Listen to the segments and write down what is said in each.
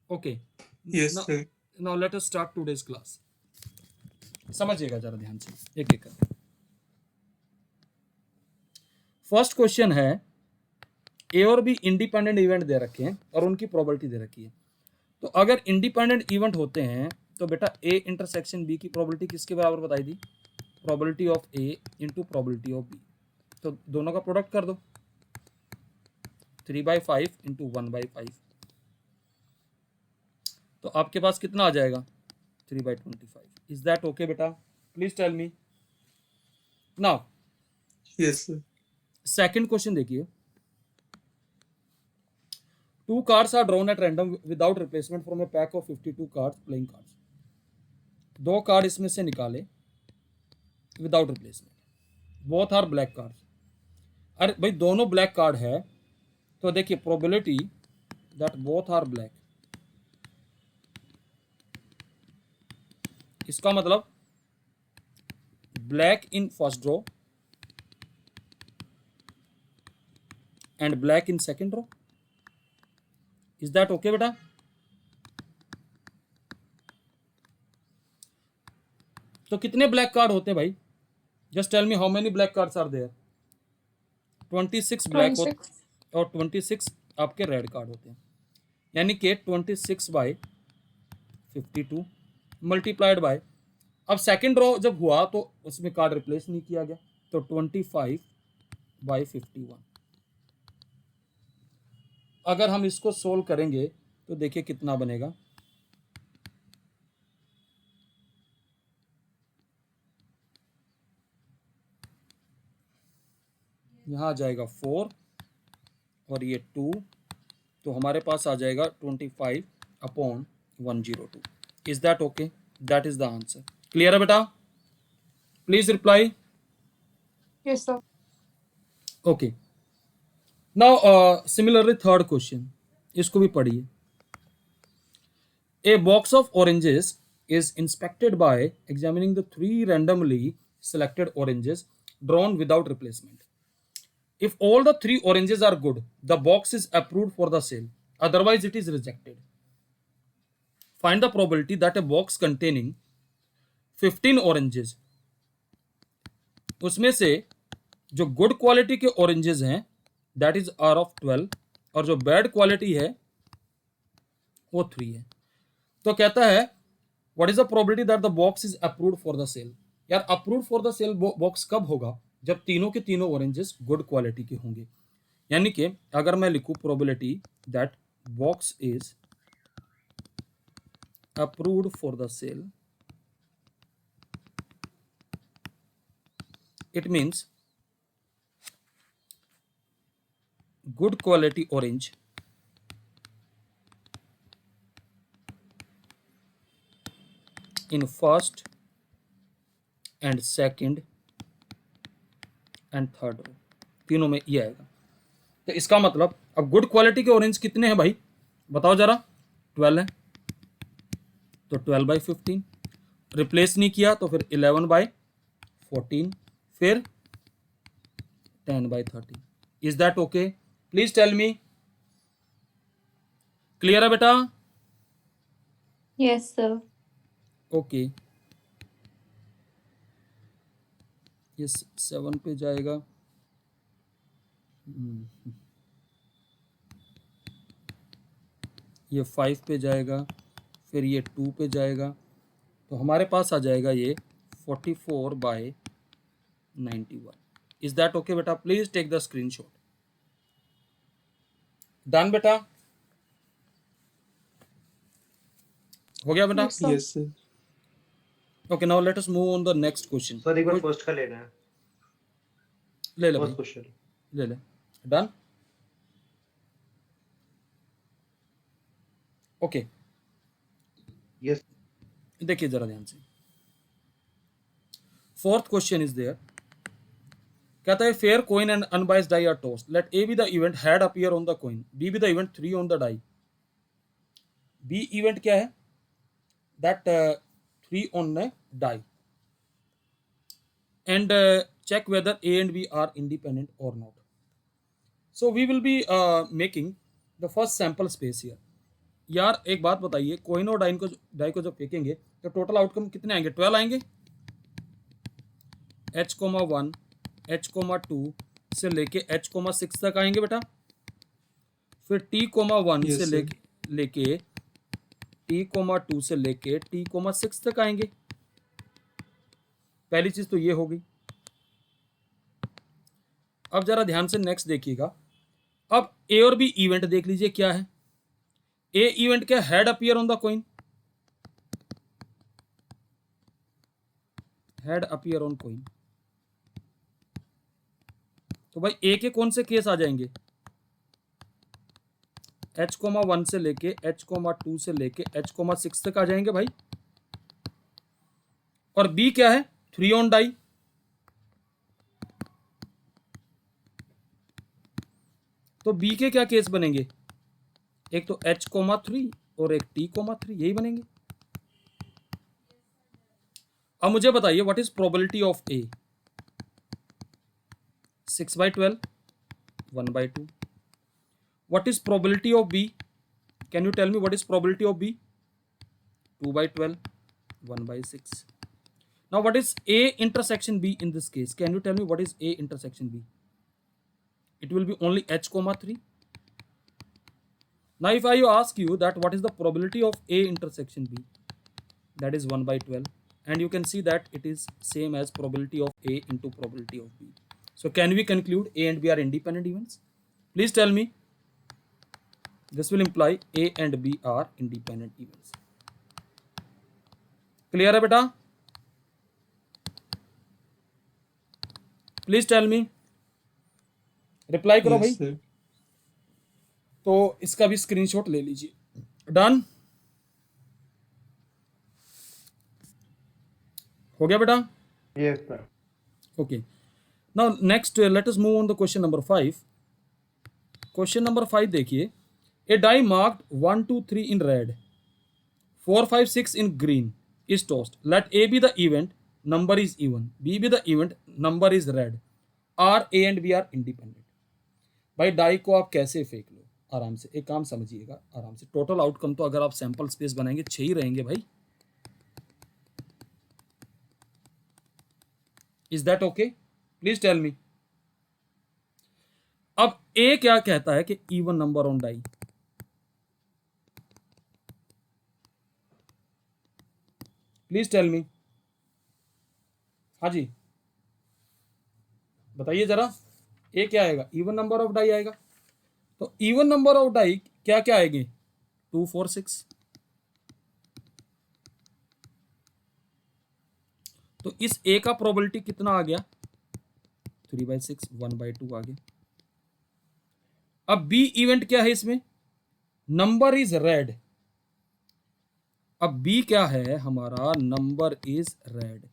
Okay, Yes, sir. Now let us start today's class. समझिएगा जरा ध्यान से एक एक करके। फर्स्ट क्वेश्चन है, ए और बी इंडिपेंडेंट इवेंट दे रखे हैं और उनकी प्रोबेबिलिटी दे रखी है। तो अगर इंडिपेंडेंट इवेंट होते हैं तो बेटा ए इंटरसेक्शन बी की प्रोबेबिलिटी किसके बराबर बताई दी? Probability of A into probability of B. तो दोनों का प्रोडक्ट कर दो, 3/5 इंटू 1/5। तो आपके पास कितना आ जाएगा? 3/25। इज दैट ओके बेटा? Please tell me now. Yes, sir. Second question देखिए, 2 cards are drawn at random without replacement from a pack of 52 cards playing cards। 2 card इसमें से निकाले without replacement, both are black cards. अरे भाई दोनों black card है, तो देखिए probability that both are black, इसका मतलब black in first row and black in second row. Is that okay बेटा? तो कितने ब्लैक कार्ड होते हैं भाई? Just tell me how many black cards are there? 26 black होते 26। और 26 आपके रेड कार्ड होते हैं, यानी कि 26/52 मल्टीप्लाइड बाय, अब सेकंड रो जब हुआ तो उसमें कार्ड रिप्लेस नहीं किया गया, तो 25/51। अगर हम इसको सोल्व करेंगे तो देखिए कितना बनेगा। यहाँ आ जाएगा 4 और ये 2, तो हमारे पास आ जाएगा 25/102। Is that okay? That is the answer. Clear है बेटा? Please reply. Yes, sir. Okay, now similarly third question, इसको भी पढ़िए। A box of oranges is inspected by examining the 3 randomly selected oranges drawn without replacement. If all the 3 oranges are good, the box is approved for the sale. Otherwise, it is rejected. Find the probability that a box containing 15 oranges, उसमें से जो good quality के oranges हैं that is are of 12, और जो bad quality है वो 3 है। तो कहता है what is the probability that the box is approved for the sale. यार approved for the sale box कब होगा? जब तीनों के तीनों ऑरेंजेस गुड क्वालिटी के होंगे। यानी कि अगर मैं लिखूं probability that box is approved for the sale, it means good quality orange in first and second and third row, तीनों में ये आएगा। तो इसका मतलब अब गुड क्वालिटी के ऑरेंज कितने हैं भाई बताओ जरा? 12 है, तो 12/15। रिप्लेस नहीं किया तो फिर 11/14, फिर 10/13। Is that okay? Please tell me. Clear है बेटा? Yes, sir. ओके, ये 7 पे जाएगा, ये 5 पे जाएगा, फिर ये 2 पे जाएगा, तो हमारे पास आ जाएगा ये 44/91। इज दैट ओके बेटा? Please take the screenshot. Done बेटा? हो गया बेटा? Yes, sir. Yes, sir. Okay, now let us move on the next question. Sir एक बार फर्स्ट का लेना है, ले ले फर्स्ट भाई, क्वेश्चन। ले ले। डन? ओके, यस देखिए जरा ध्यान से। फोर्थ क्वेश्चन इज देयर, कहता है fair coin and unbiased die are tossed, let A be the event head appear on the coin, B be the event 3 on the die. B event क्या है? That 3 on the die, and check whether A and B are independent or not. So we will be making the first sample space here. यार एक बात बताइए, coin और die को जब फेंकेंगे तो टोटल आउटकम कितने आएंगे? 12 आएंगे। H,1 H,2 से लेके H,6 तक आएंगे बेटा। फिर T,1 Yes, से sir. लेके T,2 से लेके T,6 तक आएंगे। पहली चीज तो ये हो गई। अब जरा ध्यान से नेक्स्ट देखिएगा। अब ए और बी इवेंट देख लीजिए क्या है। ए इवेंट क्या? Head appear on the coin, head appear on coin. तो भाई ए के कौन से केस आ जाएंगे? H,1 से लेके H,2 से लेके H,6 तक आ जाएंगे भाई। और बी क्या है? 3 ऑन डाई। तो बी के क्या केस बनेंगे? एक तो H,3 और एक T,3, यही बनेंगे। अब मुझे बताइए what is probability of A? 6/12, 1/2। What is probability of B? Can you tell me what is probability of B? 2/12, 1/6. Now what is A intersection B in this case? Can you tell me what is A intersection B? It will be only H,3. Now if I ask you that what is the probability of A intersection B? That is 1/12. And you can see that it is same as probability of A into probability of B. So can we conclude A and B are independent events? Please tell me. This will imply A and B are independent events. Clear है बेटा? Please tell me. Reply करो भाई। Yes, sir. तो इसका भी screenshot ले लीजिए। Done हो गया बेटा? Yes, sir. Okay. Now next let us move on to question number 5. Question number 5 देखिए। A die marked 1, 2, 3 in red, 4, 5, 6 in green is tossed. Let A be the event, number is even. B be the event, number is red. R, A and B are independent. भाई die को आप कैसे फेंक लो? आराम से एक काम समझिएगा, आराम से। टोटल आउटकम तो अगर आप सैंपल स्पेस बनाएंगे 6 ही रहेंगे भाई। Is that okay? Please tell me. अब ए क्या कहता है कि even number on die. Please tell me. हाँ जी बताइए जरा। ए क्या आएगा? इवन नंबर ऑफ डाई आएगा। तो इवन नंबर ऑफ डाई क्या क्या आएंगे? 2, 4, 6। तो इस ए का प्रोबेबिलिटी कितना आ गया? 3/6, 1/2 आ गया। अब बी इवेंट क्या है इसमें? Number is red. अब बी क्या है हमारा? Number is red.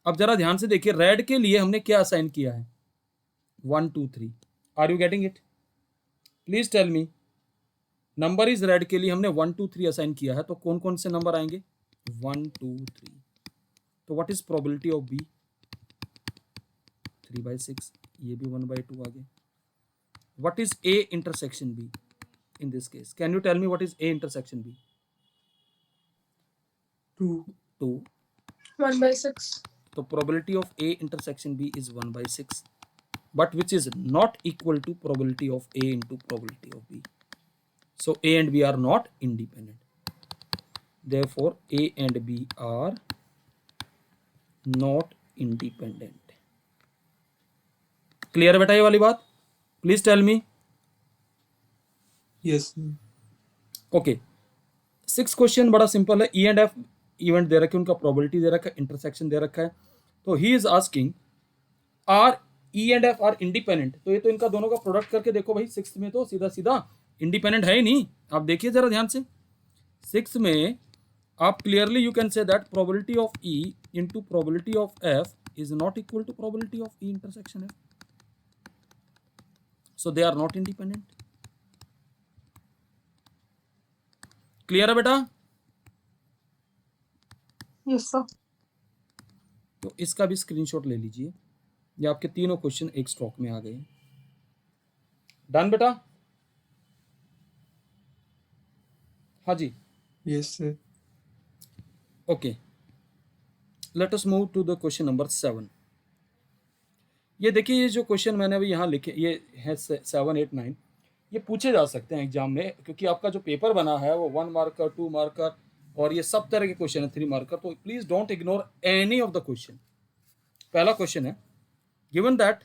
अब जरा ध्यान से देखिए, रेड के लिए हमने क्या असाइन किया है? 1, 2, 3। Are you getting it? Please tell me. Number is red के लिए हमने 1, 2, 3 असाइन किया है, तो कौन कौन से नंबर आएंगे? 1, 2, 3। तो what is probability of B? 3/6। ये भी 1/2 आ गया। What is A intersection B in this case? Can you tell me what is A intersection B? 2। 1/6. तो probability of A intersection B is 1/6, but which is not equal to probability of A into probability of B. So A and B are not independent. Therefore A and B are not independent. Clear है बेटा ये वाली बात? Please tell me. Yes, sir. Okay. 6 question बड़ा simple है। E and F event दे रखे, उनका probability दे रखा है, इंटरसेक्शन दे रखा है। तो he is asking are E and F are independent. तो ये तो इनका दोनों का प्रोडक्ट करके देखो भाई। 6 में तो सीधा सीधा इंडिपेंडेंट है ही नहीं। आप देखिए जरा ध्यान से। 6 में आप clearly you can say that probability of E into probability of F is not equal to probability of E intersection F. So they are not independent. Clear है बेटा? Yes, sir. तो इसका भी स्क्रीनशॉट ले लीजिए। ये आपके तीनों क्वेश्चन एक स्ट्रोक में आ गए। डन बेटा? हाँ जी, Yes, sir. Okay, let us move to the question number 7। ये देखिए, ये जो क्वेश्चन मैंने अभी यहाँ लिखे ये है 7, 8, 9, ये पूछे जा सकते हैं एग्जाम में, क्योंकि आपका जो पेपर बना है वो 1 मार्कर, 2 मार्कर और ये सब तरह के क्वेश्चन है, 3 मार्कर। तो please don't ignore any of the question. पहला क्वेश्चन है, given that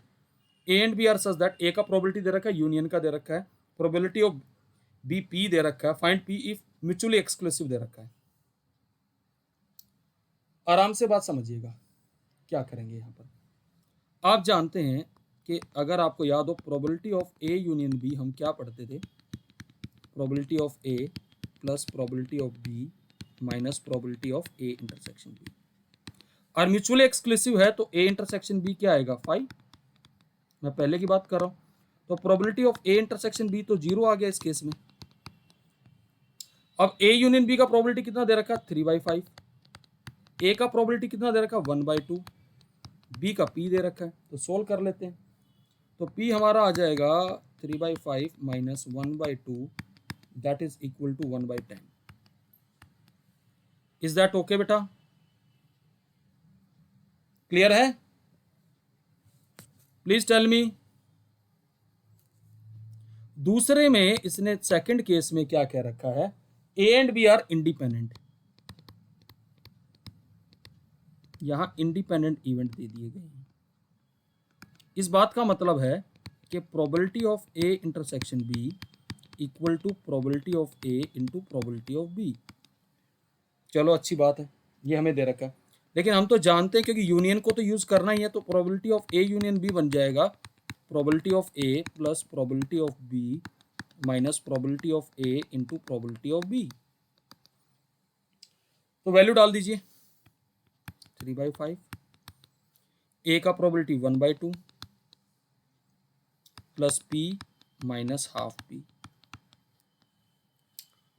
A and B are such that A का प्रोबेबिलिटी दे रखा है, यूनियन का दे रखा है, प्रोबेबिलिटी ऑफ बी पी दे रखा है, find P if mutually exclusive दे रखा है। आराम से बात समझिएगा, क्या करेंगे यहाँ पर। आप जानते हैं कि अगर आपको याद हो, probability of A union B हम क्या पढ़ते थे, probability of A plus probability of B minus probability of A intersection B. और म्यूचुअली एक्सक्लूसिव है तो ए इंटरसेक्शन बी क्या आएगा, 5। मैं पहले की बात कर रहा हूं, तो probability of A intersection B तो 0 आ गया इस केस में। अब ए यूनियन बी का प्रोबेबिलिटी कितना दे रखा है, 3/5। ए का प्रोबेबिलिटी कितना दे रखा है, 1/2। बी का पी दे रखा है, तो सोल्व कर लेते हैं। तो पी हमारा आ जाएगा 3/5 minus 1/2, that is equal to 1/10। Is that okay बेटा, क्लियर है? Please tell me. दूसरे में इसने सेकंड केस में क्या कह रखा है, A and B are independent. यहां इंडिपेंडेंट इवेंट दे दिए गए हैं। इस बात का मतलब है कि probability of A intersection B equal to probability of A into probability of B. चलो अच्छी बात है, ये हमें दे रखा है। लेकिन हम तो जानते हैं क्योंकि यूनियन को तो यूज करना ही है, तो probability of A union B बन जाएगा probability of A plus probability of B minus probability of A into probability of B. तो वैल्यू डाल दीजिए, 3/5, ए का probability 1/2 plus P minus half P.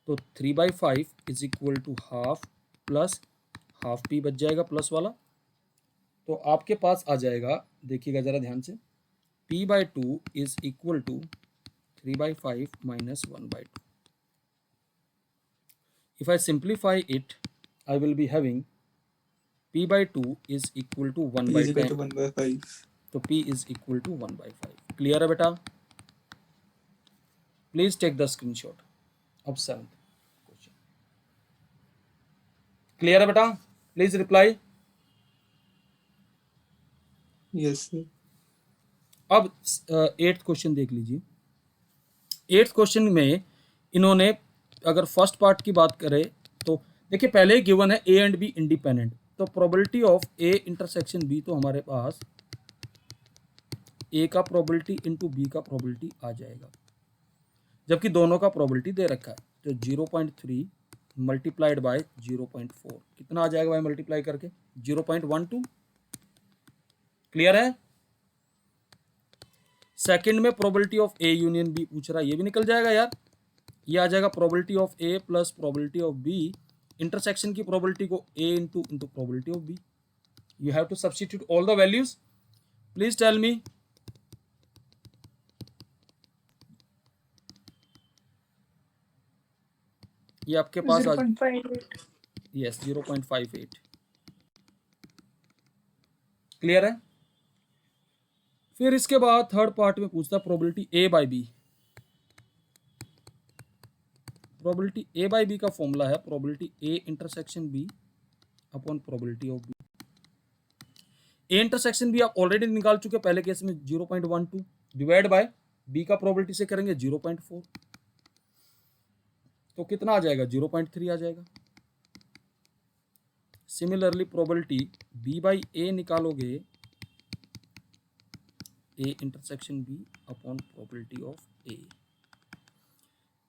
तो 3/5 is equal to half plus half P बच जाएगा plus वाला। तो आपके पास आ जाएगा, देखिएगा जरा ध्यान से, p/2 is equal to 3/5 minus 1/2। If I simplify it, I will be having p/2 is equal to P is equal 1/10. to 1/5. तो p is equal to 1/5। Clear है बेटा? Please take the screenshot of 7th question. Clear है बेटा? Please reply. Yes, sir. अब 8th question देख लीजिए। 8th question में इन्होंने अगर फर्स्ट पार्ट की बात करें तो देखिए, पहले ही गिवन है ए एंड बी इंडिपेंडेंट, तो probability of A intersection B तो हमारे पास ए का प्रोबेबिलिटी इंटू बी का प्रोबेबिलिटी आ जाएगा, जबकि दोनों का प्रोबेबिलिटी दे रखा है। तो 0.3 मल्टीप्लाइड बाय 0.4 कितना आ जाएगा भाई, मल्टीप्लाई करके 0.12। क्लियर है? सेकंड में probability of A union B पूछ रहा है, ये भी निकल जाएगा यार। ये आ जाएगा probability of A plus probability of B, intersection की प्रोबेबिलिटी को A into probability of B. You have to substitute all the values. Please tell me. ये आपके पास आज 0.58. यस 0.58। क्लियर है? फिर इसके बाद थर्ड पार्ट में पूछता probability A by B. Probability A by B का फॉर्मूला है probability A intersection B upon probability of B. A intersection B आप ऑलरेडी निकाल चुके पहले केस में 0.12 डिवाइड बाय बी का प्रोबेबिलिटी से करेंगे 0.4, तो कितना आ जाएगा, 0.3 आ जाएगा। Similarly probability B by A निकालोगे, A intersection B upon probability of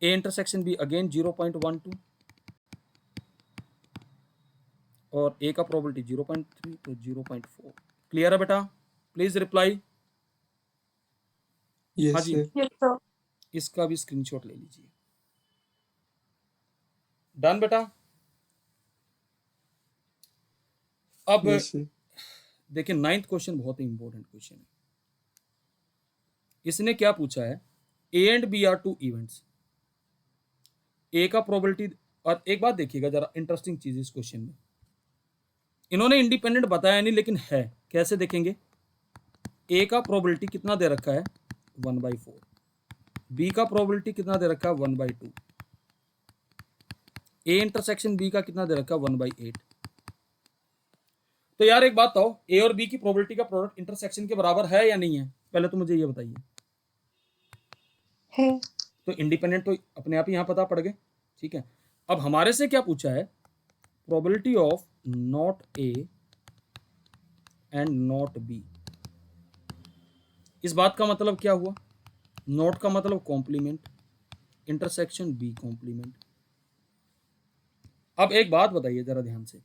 A intersection B again 0.12 और ए का प्रोबेबिलिटी 0.3 तो 0.4। क्लियर है बेटा? Please reply. Yes, हाँ जी, sir. Yes, sir. इसका भी स्क्रीनशॉट ले लीजिए। डन बेटा? अब Yes, sir. देखिए 9th क्वेश्चन बहुत ही इंपॉर्टेंट क्वेश्चन है। इसने क्या पूछा है, A and B are two events. A का प्रोबेबिलिटी और एक बात देखिएगा जरा, इंटरेस्टिंग चीज इस क्वेश्चन में, इन्होंने इंडिपेंडेंट बताया नहीं लेकिन है। कैसे देखेंगे? ए का प्रोबेबिलिटी कितना दे रखा है 1/4, बी का प्रोबेबिलिटी कितना दे रखा है 1/2, ए इंटरसेक्शन बी का कितना दे रखा है 1/8। तो यार एक बात बताओ, ए और बी की प्रोबेबिलिटी का प्रोडक्ट इंटरसेक्शन के बराबर है या नहीं है? पहले तो मुझे ये बताइए। है। तो इंडिपेंडेंट तो अपने आप ही यहां पता पड़ गए, ठीक है। अब हमारे से क्या पूछा है? Probability of not a and not B. इस बात का मतलब क्या हुआ? नॉट का मतलब कॉम्प्लीमेंट, इंटरसेक्शन बी कॉम्प्लीमेंट। अब एक बात बताइए जरा ध्यान से,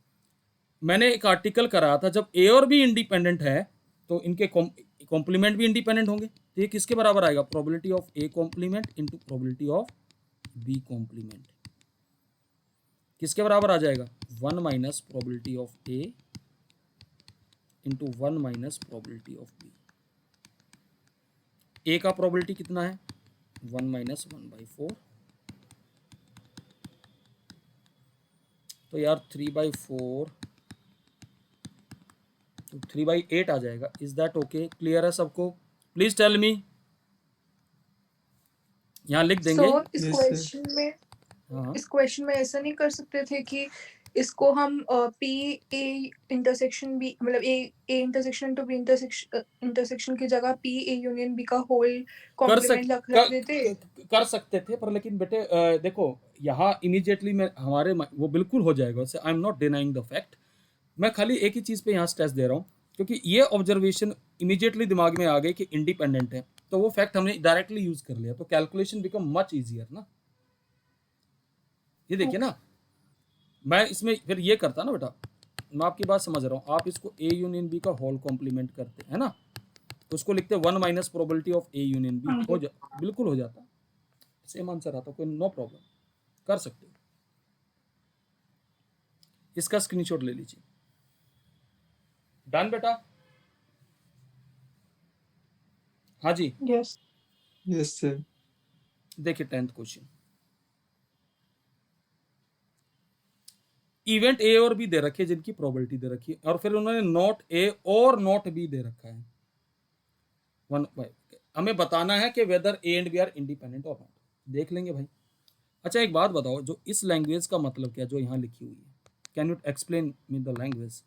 मैंने एक आर्टिकल कराया था जब ए और बी इंडिपेंडेंट है तो इनके कॉम्प्लीमेंट भी इंडिपेंडेंट होंगे। तो ये किसके बराबर आएगा? Probability of A complement into probability of B complement. किसके बराबर आ जाएगा? 1 minus probability of A into 1 minus probability of B. A का प्रोबेबिलिटी कितना है? 1 माइनस 1/4। तो यार 3/4 तो 3/8 आ जाएगा। Is that okay? क्लियर है सबको? Please tell me. यहाँ लिख देंगे। So, इस Yes, क्वेश्चन में हाँ इस क्वेश्चन में ऐसा नहीं कर सकते थे कि इसको हम पी ए इंटरसेक्शन बी, मतलब A intersection to B intersection की जगह पी ए यूनियन बी का होल कॉम्प्लीमेंट रख देते। कर सकते थे, पर लेकिन बेटे देखो यहाँ इमीडिएटली में हमारे वो बिल्कुल हो जाएगा। I am not denying the fact, मैं खाली एक ही चीज़ पे यहाँ स्ट्रेस दे रहा हूँ क्योंकि ये ऑब्जर्वेशन इमीडिएटली दिमाग में आ गई कि इंडिपेंडेंट है, तो वो फैक्ट हमने डायरेक्टली यूज कर लिया, तो कैलकुलेशन बिकम मच इजियर ना। ये देखिए ना, मैं इसमें फिर ये करता ना बेटा, मैं आपकी बात समझ रहा हूँ। आप इसको ए यूनियन बी का होल कॉम्प्लीमेंट करते हैं ना, तो उसको लिखते 1 minus probability of A union B, बिल्कुल हो जाता, सेम आंसर आता, कोई नो प्रॉब्लम, कर सकते हो। इसका स्क्रीनशॉट ले लीजिए। डन बेटा? हाँ जी, yes, sir. देखिए 10th क्वेश्चन। इवेंट ए और बी दे रखे जिनकी प्रोबेबिलिटी दे रखी है, और फिर उन्होंने नॉट ए और नॉट बी दे रखा है। हमें बताना है कि whether A and B are independent और नॉट। देख लेंगे भाई। अच्छा एक बात बताओ, जो इस लैंग्वेज का मतलब क्या जो यहाँ लिखी हुई है, can you explain me the language?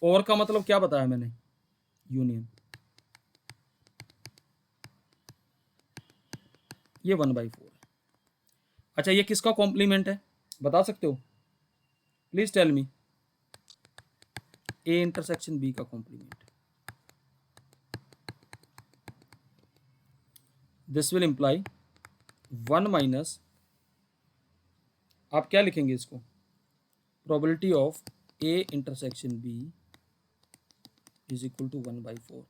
और का मतलब क्या बताया मैंने? यूनियन। ये 1/4 है। अच्छा ये किसका कॉम्प्लीमेंट है बता सकते हो? Please tell me. A intersection B का complement. This will imply 1 minus, आप क्या लिखेंगे इसको? Probability of A intersection B is equal to 1/4।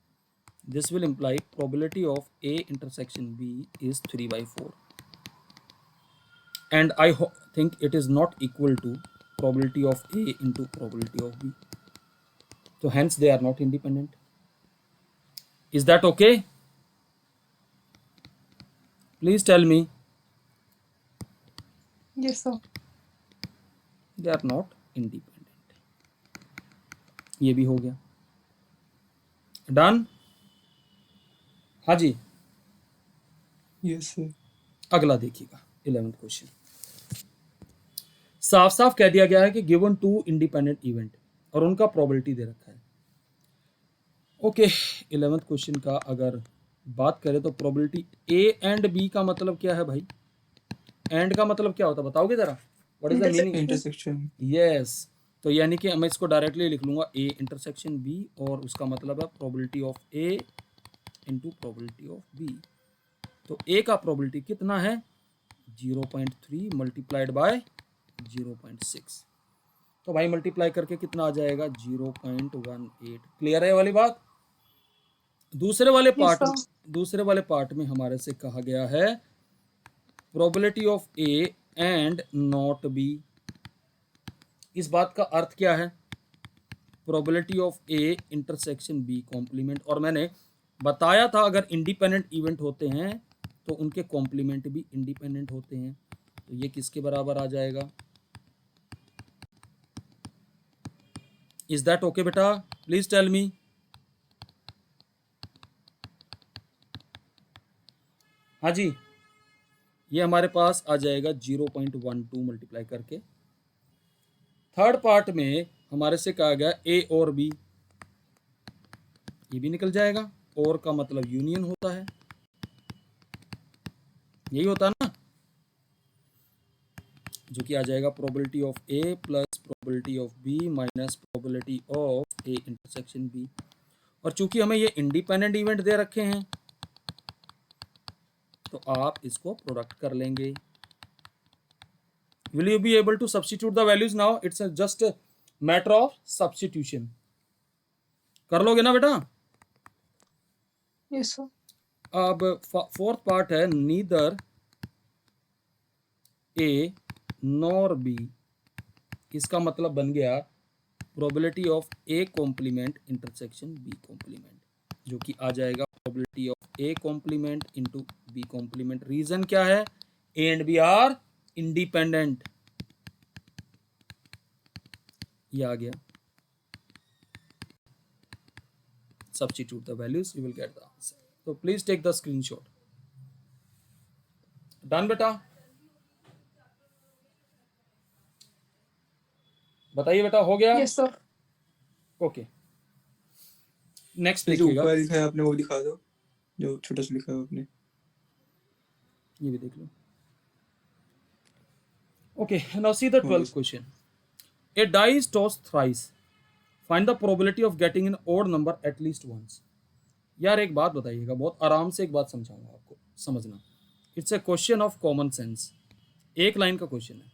This will imply probability of A intersection B is 3/4, and I think it is not equal to probability of A into probability of B. So hence they are not independent. Is that okay? Please tell me. Yes sir. They are not independent. ये भी हो गया। Done? हाँ जी, Yes, sir. अगला देखिएगा 11th question. साफ साफ कह दिया गया है कि गिवन 2 इंडिपेंडेंट इवेंट और उनका प्रोबेबिलिटी दे रखा है। ओके 11th क्वेश्चन का अगर बात करें तो प्रोबेबिलिटी ए एंड बी का मतलब क्या है भाई? एंड का मतलब क्या होता है बताओगे जरा? What is the meaning? Intersection. Yes, तो यानी कि मैं इसको डायरेक्टली लिख लूंगा ए इंटरसेक्शन बी, और उसका मतलब है probability of A into probability of B. तो ए का प्रोबेबिलिटी कितना है? 0.3 मल्टीप्लाइड बाय 0.6। तो भाई मल्टीप्लाई करके कितना आ जाएगा? 0.18। क्लियर है वाली बात? दूसरे वाले पार्ट में हमारे से कहा गया है probability of A and not B. इस बात का अर्थ क्या है? Probability of A intersection B complement, और मैंने बताया था अगर इंडिपेंडेंट इवेंट होते हैं तो उनके कॉम्प्लीमेंट भी इंडिपेंडेंट होते हैं। तो ये किसके बराबर आ जाएगा? इज दैट ओके बेटा? Please tell me. हाँ जी, ये हमारे पास आ जाएगा 0.12 मल्टीप्लाई करके। थर्ड पार्ट में हमारे से कहा गया ए और बी, ये भी निकल जाएगा। और का मतलब यूनियन होता है, यही होता है ना, जो कि आ जाएगा probability of A plus probability of B minus probability of A intersection B. और चूंकि हमें ये इंडिपेंडेंट इवेंट दे रखे हैं तो आप इसको प्रोडक्ट कर लेंगे। Will you be able to substitute the values now? It's just matter of substitution. कर लोगे ना बेटा? Yes sir. अब फोर्थ पार्ट है नीदर ए नॉर बी। इसका मतलब बन गया probability of A complement intersection B complement, जो कि आ जाएगा probability of A complement into B complement. Reason क्या है? A and B are independent. ये आ गया। Substitute the values, you will get the answer. So please take the screenshot. Done बेटा? बताइए बेटा, हो गया? Yes sir. ओके, नेक्स्ट जो देखिएगा। ऊपर लिखा है आपने वो दिखा दो, जो छोटा सा लिखा है आपने। ये भी देख लो। Okay, now see the 12th question. A die is tossed thrice. Find the probability of getting an odd number at least once. यार एक बात बताइएगा, बहुत आराम से एक बात समझाऊंगा आपको, समझना। It's a question of common sense, एक लाइन का क्वेश्चन है।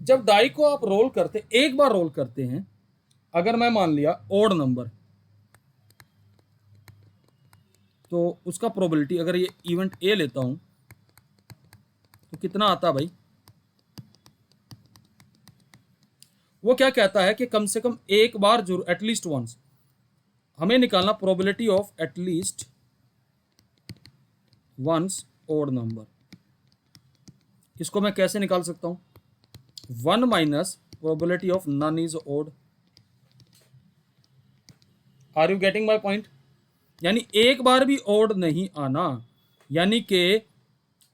जब डाई को आप रोल करते, एक बार रोल करते हैं, अगर मैं मान लिया ओड नंबर, तो उसका प्रोबेबिलिटी, अगर ये इवेंट ए लेता हूं तो कितना आता भाई? वो क्या कहता है कि कम से कम एक बार जरूर, एटलीस्ट वंस, हमें निकालना probability of at least once odd number. इसको मैं कैसे निकाल सकता हूं? 1 minus probability of none is odd. Are you getting my point? यानी एक बार भी ओड नहीं आना, यानी कि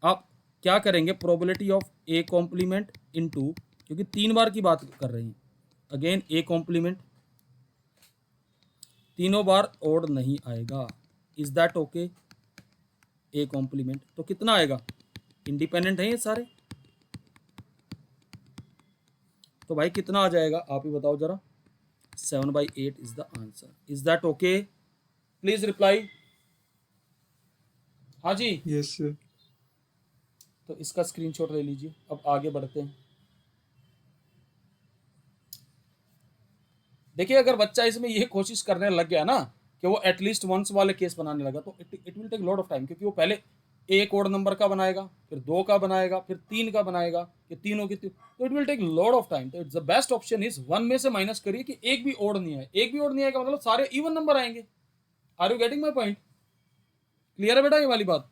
आप क्या करेंगे? Probability of A complement into, क्योंकि 3 बार की बात कर रहे हैं, अगेन ए कॉम्प्लीमेंट, तीनों बार ओड नहीं आएगा। Is that okay? A complement तो कितना आएगा? इंडिपेंडेंट है ये सारे, तो भाई कितना आ जाएगा आप ही बताओ जरा। 7/8 is the answer. Is that okay? Please reply. हाँ जी, यस सर। तो इसका स्क्रीनशॉट ले लीजिए। अब आगे बढ़ते हैं। देखिए, अगर बच्चा इसमें ये कोशिश करने लग गया ना कि वो एटलीस्ट वंस वाले केस बनाने लगा, तो it will take lot of time, क्योंकि वो पहले एक ओड नंबर का बनाएगा, फिर 2 का बनाएगा, फिर 3 का बनाएगा, कि तीनों की तो it will take lot of time. तो it's the best option is 1 में से माइनस करिए कि एक भी ओड नहीं है। एक भी ओड नहीं आएगा मतलब सारे इवन नंबर आएंगे। Are you getting my point? Clear है बेटा ये वाली बात?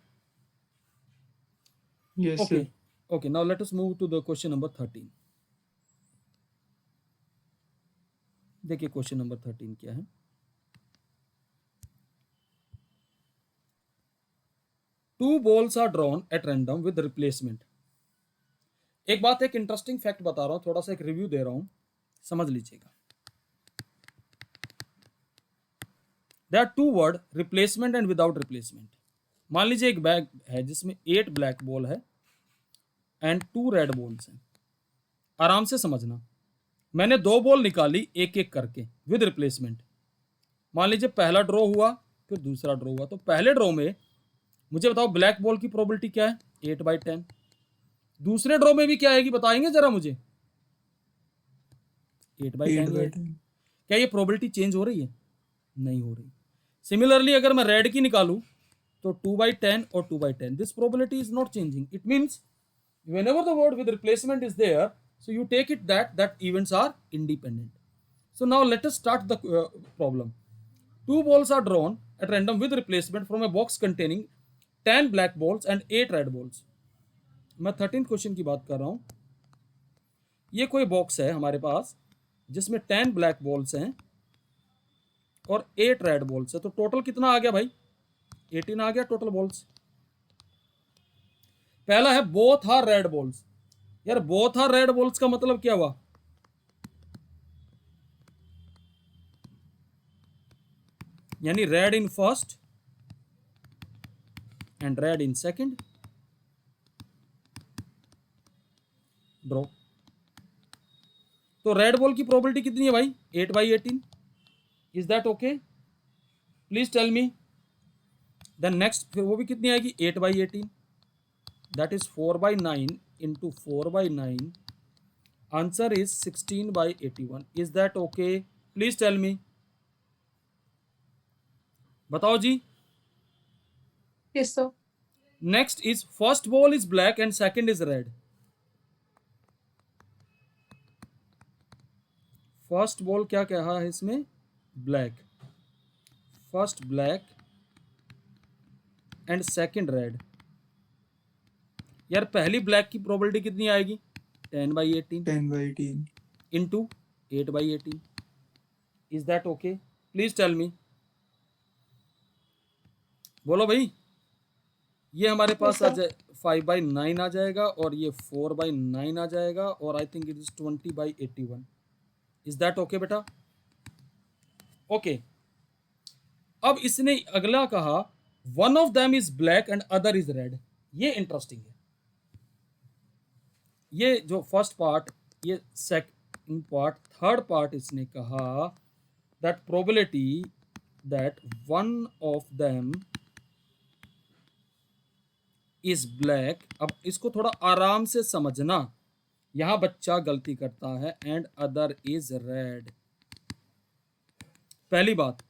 Yes okay sir. Okay, now let us move to the question number 13। देखिए क्वेश्चन नंबर 13 क्या है। Two balls are drawn at random with replacement. एक बात, एक इंटरेस्टिंग फैक्ट बता रहा हूं, थोड़ा सा एक रिव्यू दे रहा हूं, समझ लीजिएगा। There are 2 word, replacement and without replacement. मान लीजिए एक बैग है जिसमें 8 ब्लैक बॉल है एंड 2 रेड बॉल्स हैं। आराम से समझना, मैंने 2 बॉल निकाली एक एक करके विद रिप्लेसमेंट। मान लीजिए पहला ड्रॉ हुआ, फिर दूसरा ड्रॉ हुआ, तो पहले ड्रॉ में मुझे बताओ ब्लैक बॉल की प्रोबेबिलिटी क्या है? 8/10। दूसरे ड्रॉ में भी क्या आएगी बताएंगे जरा मुझे? 8/10 है। क्या ये प्रोबेबिलिटी चेंज हो रही है? नहीं हो रही। सिमिलरली अगर मैं रेड की निकालूं तो 2/10 और 2/10, this probability is not changing. It means whenever the word with replacement is there, so you take it that events are independent. So now let us start the problem. 2 balls are drawn at random with replacement from a box containing 10 black balls and 8 red balls. मैं 13th question की बात कर रहा हूं। ये कोई box है हमारे पास जिसमें 10 ब्लैक बॉल्स हैं और 8 रेड बॉल्स है, तो टोटल कितना आ गया भाई? 18 आ गया टोटल बॉल्स। पहला है बोथ आर रेड बॉल्स। यार बोथ आर रेड बॉल्स का मतलब क्या हुआ? यानी red in first and red in second, draw. तो रेड बॉल की प्रोबेबिलिटी कितनी है भाई? 8/18। Is that okay? Please tell me. Then next फिर वो भी कितनी आएगी? 8/18, that is 4/9 into 4/9। Answer is 16/81। Is that okay? Please tell me. बताओ जी। Yes, sir. Next is first ball is black and second is red. First ball क्या कहा है इसमें? Black. First black and second red. यार पहली black की probability कितनी आएगी? 10/18 10/18 into 8/18। Is that okay? Please tell me. बोलो भाई। ये हमारे पास आ sir. जाए 5/9 आ जाएगा और ये 4/9 आ जाएगा और I think it is 20/81। Is that okay बेटा? ओके। अब इसने अगला कहा one of them is black and other is red. ये इंटरेस्टिंग है। ये जो फर्स्ट पार्ट, ये सेकंड पार्ट, थर्ड पार्ट इसने कहा that probability that one of them is black. अब इसको थोड़ा आराम से समझना, यहां बच्चा गलती करता है। And other is red. पहली बात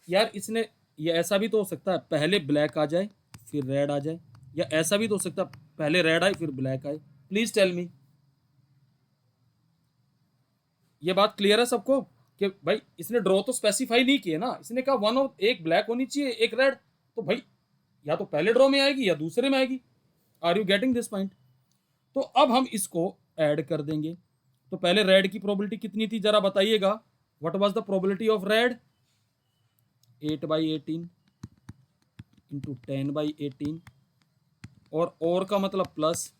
यार, इसने ये ऐसा भी तो हो सकता है पहले ब्लैक आ जाए फिर रेड आ जाए, या ऐसा भी तो हो सकता है पहले रेड आए फिर ब्लैक आए। Please tell me. ये बात क्लियर है सबको कि भाई इसने ड्रॉ तो स्पेसिफाई नहीं किया ना, इसने कहा वन ऑफ, एक ब्लैक होनी चाहिए एक रेड, तो भाई या तो पहले ड्रॉ में आएगी या दूसरे में आएगी। Are you getting this point? तो अब हम इसको ऐड कर देंगे। तो पहले रेड की प्रोबेबिलिटी कितनी थी जरा बताइएगा? What was the probability of red? 8/18 into 10/18 और का मतलब प्लस।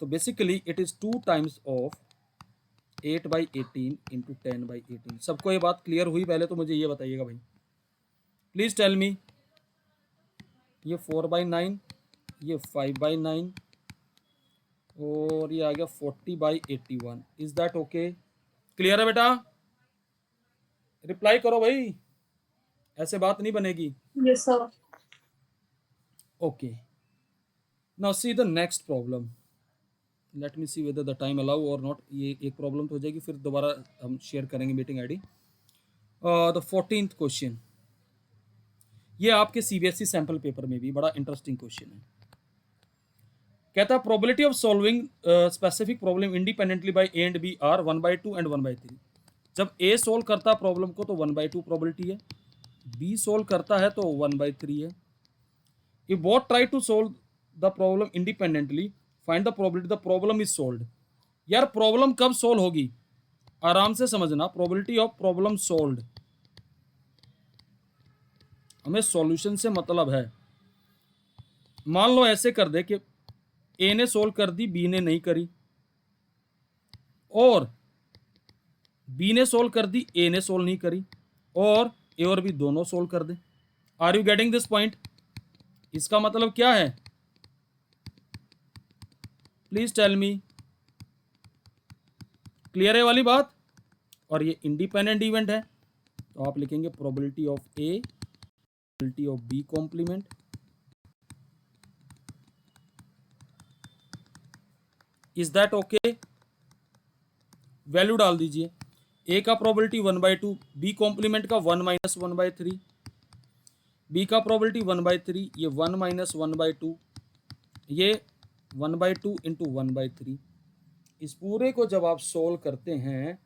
तो basically it is 2 times of 8/18 into 10/18। सबको ये बात क्लियर हुई? पहले तो मुझे ये बताइएगा भाई, प्लीज टेल मी। ये 4/9, ये 5/9 और ये आ गया 40/81। Is that okay? क्लियर है बेटा? रिप्लाई करो भाई, ऐसे बात नहीं बनेगी। Yes, sir. Okay, now see the next problem. Let me see whether the time allow और नॉट। ये एक प्रॉब्लम तो हो जाएगी, फिर दोबारा हम शेयर करेंगे meeting ID. The 14th question, ये आपके सीबीएसई सैंपल पेपर में भी बड़ा इंटरेस्टिंग क्वेश्चन है। कहता है probability of solving specific problem independently by A and B are 1/2 and 1/3। जब ए सोल्व करता है प्रॉब्लम को तो 1/2 प्रोबेबिलिटी है, बी सोल्व करता है तो 1/3 है। If both try to solve the problem independently find the probability the problem is solved. यार प्रॉब्लम कब सोल्व होगी? आराम से समझना। प्रोबेबिलिटी ऑफ प्रॉब्लम सोल्व्ड, हमें सॉल्यूशन से मतलब है। मान लो ऐसे कर दे कि ए ने सोल्व कर दी, बी ने नहीं करी, और बी ने सोल्व कर दी, ए ने सोल्व नहीं करी, और ए और बी दोनों सोल्व कर दे। Are you getting this point? इसका मतलब क्या है? Please tell me. क्लियर है वाली बात? और ये इंडिपेंडेंट इवेंट है, तो आप लिखेंगे probability of A, probability of B complement is that okay? Value डाल दीजिए। ए का प्रोबेबिलिटी 1/2, बी कॉम्प्लीमेंट का 1 - 1/3, बी का प्रोबेबिलिटी 1/3, ये 1 - 1/2, ये 1/2 इंटू 1/3। इस पूरे को जब आप सोल्व करते हैं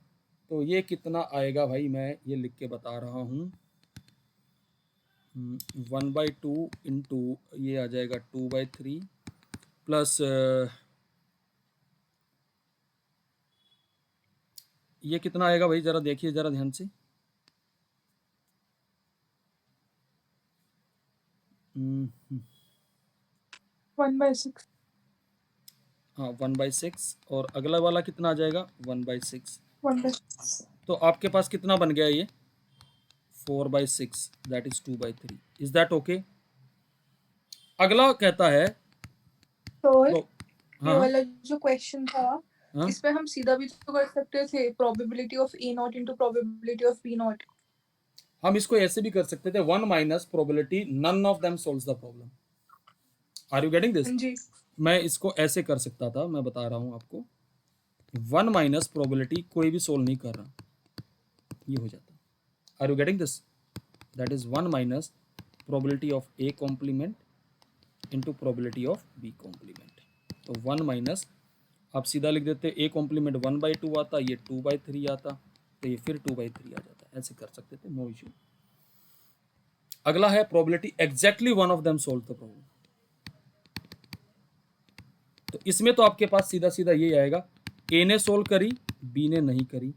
तो ये कितना आएगा भाई? मैं ये लिख के बता रहा हूं, 1/2 इंटू ये आ जाएगा 2/3 प्लस ये कितना आएगा भाई, जरा देखिए जरा ध्यान से। हम्म, 1/6 हाँ 1/6 और अगला वाला कितना आ जाएगा 1/6। 1/6 तो आपके पास कितना बन गया ये 4/6 that is 2/3। Is that okay? अगला कहता है तो तो ये हाँ वाला जो क्वेश्चन था हाँ इसमें हम सीधा भी तो कर सकते थे, probability of A not into probability of B not. हम इसको ऐसे भी कर सकते थे 1 minus probability none of them solves the problem. Are you getting this? जी मैं इसको ऐसे कर सकता था, मैं बता रहा हूं आपको। 1 माइनस प्रोबेबिलिटी कोई भी सोल्व नहीं कर रहा, ये हो जाता। Are you getting this? That is 1 minus probability of A complement into probability of B complement. तो 1 माइनस आप सीधा लिख देते ए कॉम्प्लीमेंट 1/2 आता, ये 2/3 आता, तो ये फिर 2/3 आ जाता। ऐसे कर सकते थे, नो इश्यू। अगला है probability exactly one of them solve the problem. तो इसमें तो आपके पास सीधा सीधा ये आएगा, ए ने सोल्व करी बी ने नहीं करी,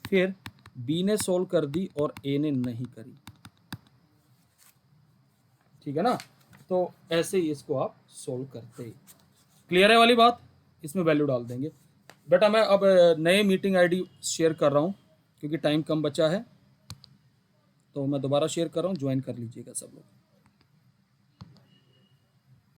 फिर बी ने सोल्व कर दी और ए ने नहीं करी, ठीक है ना? तो ऐसे ही इसको आप सोल्व करते। क्लियर है वाली बात? इसमें वैल्यू डाल देंगे। बेटा मैं अब नए मीटिंग आईडी शेयर कर रहा हूँ क्योंकि टाइम कम बचा है, तो मैं दोबारा शेयर कर रहा हूँ, ज्वाइन कर लीजिएगा सब लोग।